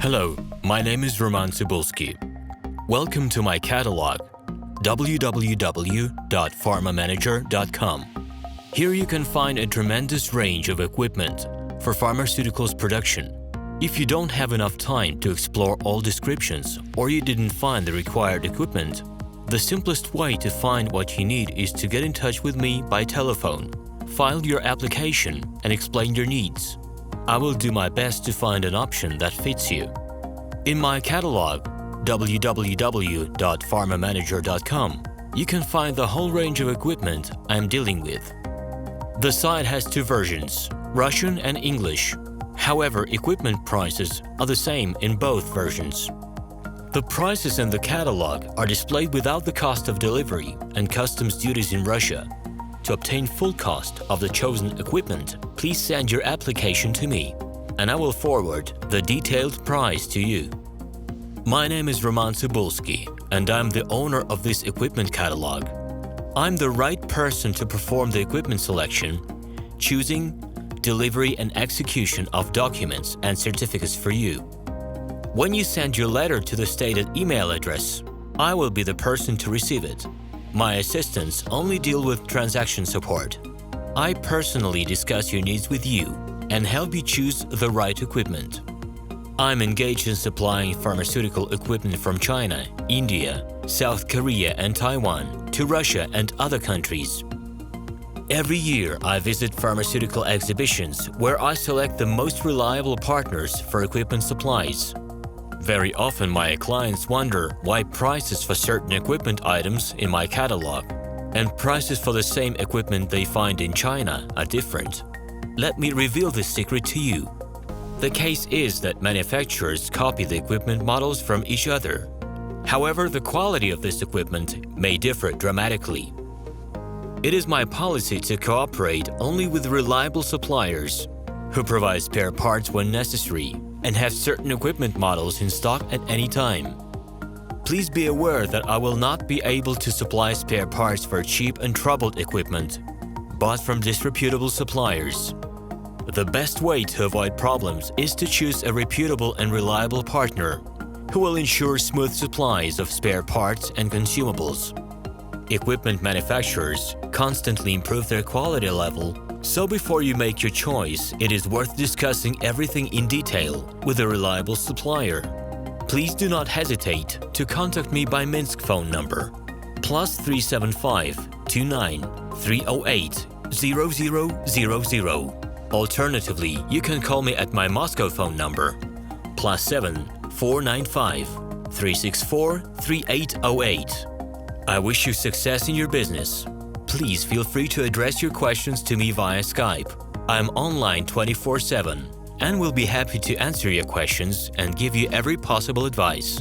Hello, my name is RomanTsibulsky. Welcome to my catalog, www.pharmamanager.com. Here you can find a tremendous range of equipment for pharmaceuticals production. If you don't have enough time to explore all descriptions or you didn't find the required equipment, the simplest way to find what you need is to get in touch with me by telephone, file your application, and explain your needs. I will do my best to find an option that fits you. In my catalog, www.pharmamanager.com, you can find the whole range of equipment I am dealing with. The site has two versions, Russian and English. However, equipment prices are the same in both versions. The prices in the catalog are displayed without the cost of delivery and customs duties in Russia. To obtain full cost of the chosen equipment, please send your application to me, and I will forward the detailed price to you. My name is RomanTsibulsky, and I'm the owner of this equipment catalog. I'm the right person to perform the equipment selection, choosing, delivery and execution of documents and certificates for you. When you send your letter to the stated email address, I will be the person to receive it. My assistants only deal with transaction support. I personally discuss your needs with you and help you choose the right equipment. I'm engaged in supplying pharmaceutical equipment from China, India, South Korea and Taiwan to Russia and other countries. Every year, I visit pharmaceutical exhibitions where I select the most reliable partners for equipment supplies. Very often, my clients wonder why prices for certain equipment items in my catalog and prices for the same equipment they find in China are different. Let me reveal this secret to you. The case is that manufacturers copy the equipment models from each other. However, the quality of this equipment may differ dramatically. It is my policy to cooperate only with reliable suppliers who provide spare parts when necessary and have certain equipment models in stock at any time. Please be aware that I will not be able to supply spare parts for cheap and troubled equipment, bought from disreputable suppliers. The best way to avoid problems is to choose a reputable and reliable partner who will ensure smooth supplies of spare parts and consumables. Equipment manufacturers constantly improve their quality level, so before you make your choice, it is worth discussing everything in detail with a reliable supplier. Please do not hesitate to contact me by Minsk phone number +375 29 308 0000. Alternatively, you can call me at my Moscow phone number +7 495 364 3808. I wish you success in your business. Please feel free to address your questions to me via Skype. I'm online 24/7 and will be happy to answer your questions and give you every possible advice.